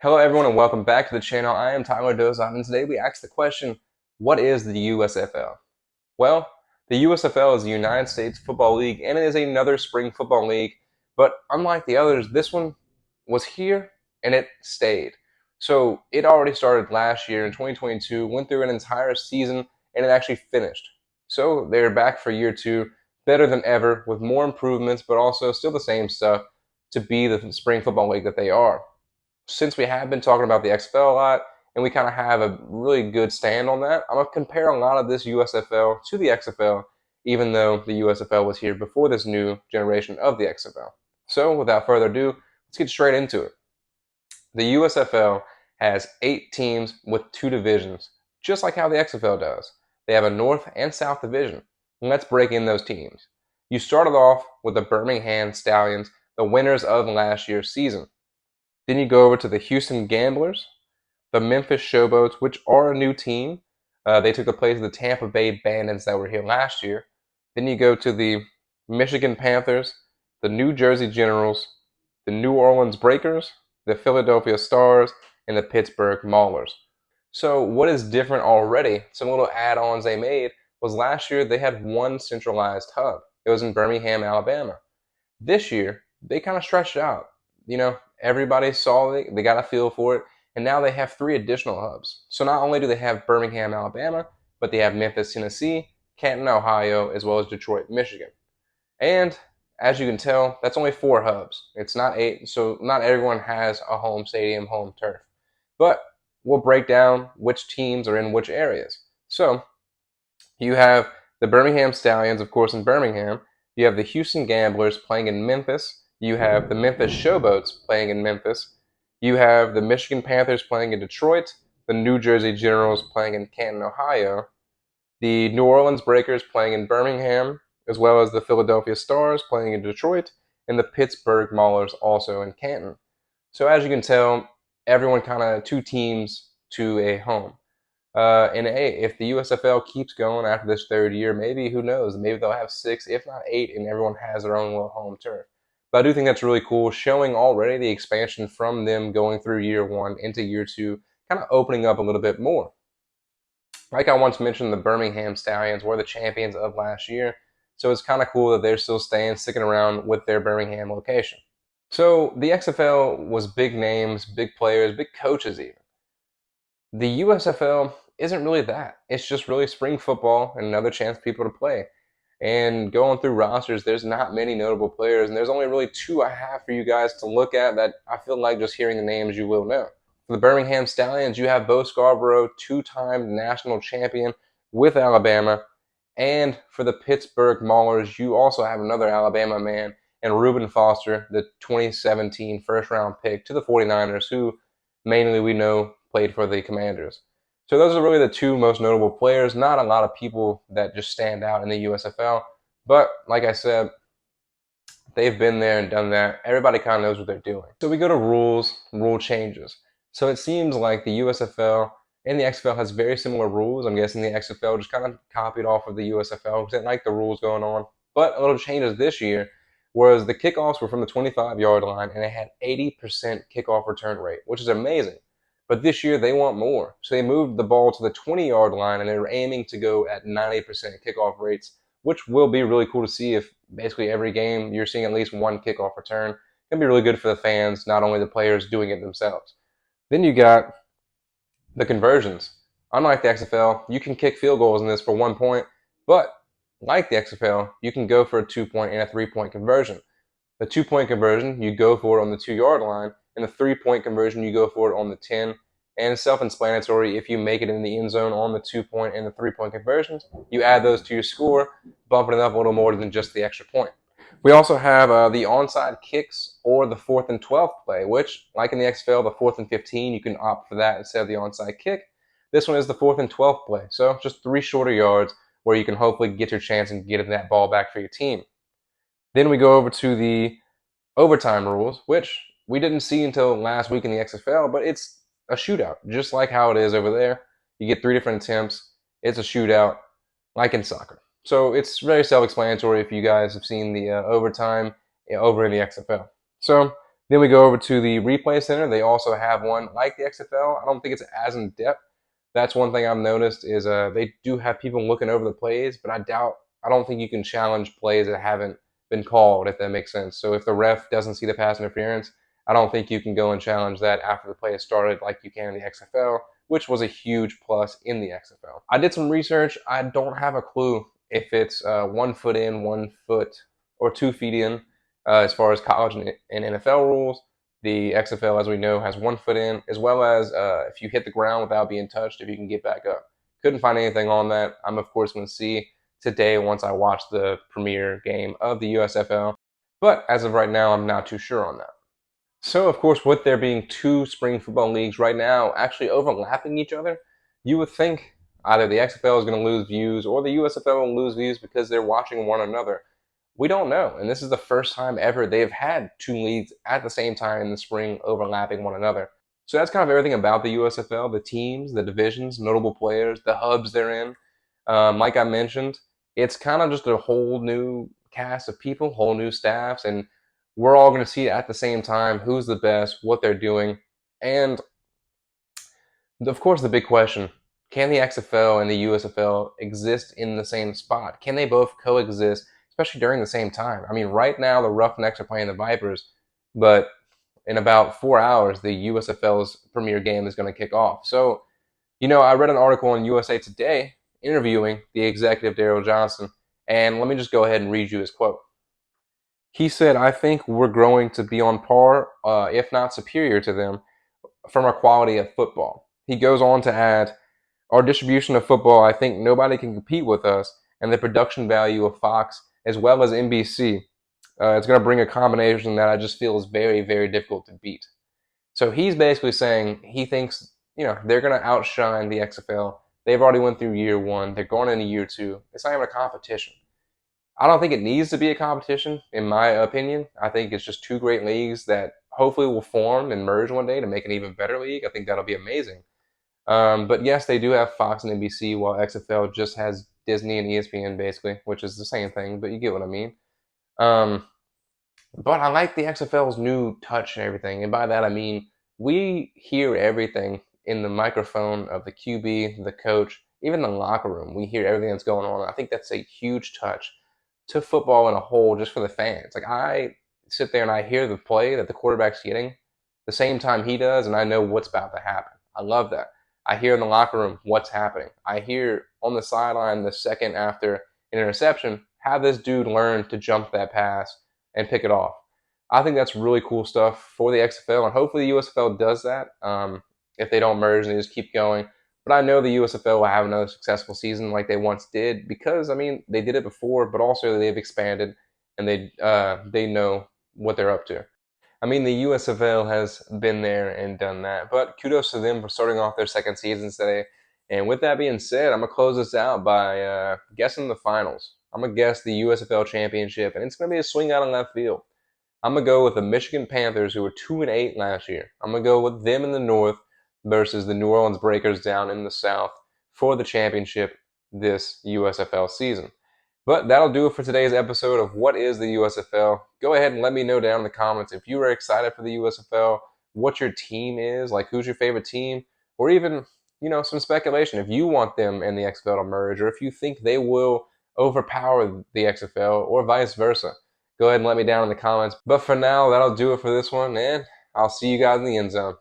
Hello, everyone, and welcome back to the channel. I am Tyler Dozon, and today we ask the question, what is the USFL? Well, the USFL is the United States Football League, and it is another spring football league, but unlike the others, this one was here and it stayed. So it already started last year in 2022, went through an entire season, and it actually finished. So they're back for year two, better than ever, with more improvements, but also still the same stuff to be the spring football league that they are. Since we have been talking about the XFL a lot and we kind of have a really good stand on that, I'm going to compare a lot of this USFL to the XFL, even though the USFL was here before this new generation of the XFL. So, without further ado, let's get straight into it. The USFL has 8 teams with 2 divisions, just like how the XFL does. They have a North and South division. Let's break in those teams. You started off with the Birmingham Stallions, the winners of last year's season. Then you go over to the Houston Gamblers, the Memphis Showboats, which are a new team. They took the place of the Tampa Bay Bandits that were here last year. Then you go to the Michigan Panthers, the New Jersey Generals, the New Orleans Breakers, the Philadelphia Stars, and the Pittsburgh Maulers. So what is different already, some little add-ons they made, was last year they had one centralized hub. It was in Birmingham, Alabama. This year, they kind of stretched out. Everybody saw it, they got a feel for it, and now they have 3 additional hubs. So not only do they have Birmingham, Alabama, but they have Memphis, Tennessee, Canton, Ohio, as well as Detroit, Michigan. And as you can tell, that's only 4 hubs. It's not 8, so not everyone has a home stadium, home turf. But we'll break down which teams are in which areas. So you have the Birmingham Stallions, of course, in Birmingham. You have the Houston Gamblers playing in Memphis. You have the Memphis Showboats playing in Memphis. You have the Michigan Panthers playing in Detroit. The New Jersey Generals playing in Canton, Ohio. The New Orleans Breakers playing in Birmingham, as well as the Philadelphia Stars playing in Detroit, and the Pittsburgh Maulers also in Canton. So as you can tell, everyone kind of 2 teams to a home. And hey, if the USFL keeps going after this 3rd year, maybe who knows? Maybe they'll have 6, if not 8, and everyone has their own little home turf. But I do think that's really cool, showing already the expansion from them going through year 1 into year 2, kind of opening up a little bit more. Like I once mentioned, the Birmingham Stallions were the champions of last year, so it's kind of cool that they're still sticking around with their Birmingham location. So the XFL was big names, big players, big coaches even. The USFL isn't really that. It's just really spring football and another chance for people to play. And going through rosters, there's not many notable players, and there's only really 2 I have for you guys to look at that I feel like just hearing the names you will know. For the Birmingham Stallions, you have Bo Scarborough, 2-time national champion with Alabama. And for the Pittsburgh Maulers, you also have another Alabama man, and Reuben Foster, the 2017 first-round pick to the 49ers, who mainly we know played for the Commanders. So those are really the 2 most notable players. Not a lot of people that just stand out in the USFL. But like I said, they've been there and done that. Everybody kind of knows what they're doing. So we go to rule changes. So it seems like the USFL and the XFL has very similar rules. I'm guessing the XFL just kind of copied off of the USFL because they didn't like the rules going on. But a little changes this year was the kickoffs were from the 25-yard line and they had 80% kickoff return rate, which is amazing. But this year they want more. So they moved the ball to the 20-yard line and they were aiming to go at 90% kickoff rates, which will be really cool to see if basically every game you're seeing at least one kickoff return. It can be really good for the fans, not only the players doing it themselves. Then you got the conversions. Unlike the XFL, you can kick field goals in this for 1 point, but like the XFL, you can go for a 2-point and a 3-point conversion. The 2-point conversion, you go for it on the 2-yard line, and the 3-point conversion, you go for it on the 10. And it's self-explanatory. If you make it in the end zone on the 2-point and the 3-point conversions, you add those to your score, bumping it up a little more than just the extra point. We also have the onside kicks or the 4th and 12th play, which, like in the XFL, the 4th and 15, you can opt for that instead of the onside kick. This one is the 4th and 12th play, so just 3 shorter yards where you can hopefully get your chance and get that ball back for your team. Then we go over to the overtime rules, which we didn't see until last week in the XFL, but it's a shootout, just like how it is over there. You get 3 different attempts. It's a shootout, like in soccer. So it's very self-explanatory if you guys have seen the overtime over in the XFL. So Then we go over to the replay center. They also have one like the XFL. I don't think it's as in depth. That's one thing I've noticed is they do have people looking over the plays, but I don't think you can challenge plays that haven't been called, if that makes sense. So if the ref doesn't see the pass interference, I don't think you can go and challenge that after the play has started like you can in the XFL, which was a huge plus in the XFL. I did some research. I don't have a clue if it's 1 foot in, 1 foot, or 2 feet in as far as college and NFL rules. The XFL, as we know, has 1 foot in, as well as if you hit the ground without being touched, if you can get back up. Couldn't find anything on that. I'm, of course, going to see today once I watch the premiere game of the USFL. But as of right now, I'm not too sure on that. So, of course, with there being two spring football leagues right now actually overlapping each other, you would think either the XFL is going to lose views or the USFL will lose views because they're watching one another. We don't know. And this is the first time ever they've had two leagues at the same time in the spring overlapping one another. So that's kind of everything about the USFL, the teams, the divisions, notable players, the hubs they're in. Like I mentioned, it's kind of just a whole new cast of people, whole new staffs, and we're all going to see at the same time who's the best, what they're doing, and of course the big question, can the XFL and the USFL exist in the same spot? Can they both coexist, especially during the same time? I mean, right now the Roughnecks are playing the Vipers, but in about 4 hours, the USFL's premier game is going to kick off. So, I read an article on USA Today interviewing the executive Daryl Johnson, and let me just go ahead and read you his quote. He said, I think we're growing to be on par, if not superior to them, from our quality of football. He goes on to add, our distribution of football, I think nobody can compete with us, and the production value of Fox as well as NBC. It's going to bring a combination that I just feel is very, very difficult to beat. So he's basically saying he thinks, they're going to outshine the XFL. They've already went through year one. They're going into year two. It's not even a competition. I don't think it needs to be a competition, in my opinion. I think it's just two great leagues that hopefully will form and merge one day to make an even better league. I think that'll be amazing. But yes, they do have Fox and NBC, while XFL just has Disney and ESPN, basically, which is the same thing, but you get what I mean. Um, but I like the XFL's new touch and everything. And by that, I mean we hear everything in the microphone of the QB, the coach, even the locker room. We hear everything that's going on. I think that's a huge touch to football in a whole, just for the fans. Like, I sit there and I hear the play that the quarterback's getting the same time he does, and I know what's about to happen. I love that. I hear in the locker room what's happening. I hear on the sideline the second after an interception, how this dude learned to jump that pass and pick it off. I think that's really cool stuff for the XFL, and hopefully the USFL does that. If they don't merge and they just keep going, but I know the USFL will have another successful season like they once did because, I mean, they did it before, but also they've expanded and they know what they're up to. I mean, the USFL has been there and done that, but kudos to them for starting off their second season today. And with that being said, I'm gonna close this out by guessing the finals. I'm gonna guess the USFL championship, and it's gonna be a swing out of left field. I'm gonna go with the Michigan Panthers, who were 2-8 last year. I'm gonna go with them in the North versus the New Orleans Breakers down in the South for the championship this USFL season. But that'll do it for today's episode of What is the USFL? Go ahead and let me know down in the comments if you are excited for the USFL, what your team is, like who's your favorite team, or even, some speculation if you want them and the XFL to merge, or if you think they will overpower the XFL, or vice versa. Go ahead and let me down in the comments. But for now, that'll do it for this one, and I'll see you guys in the end zone.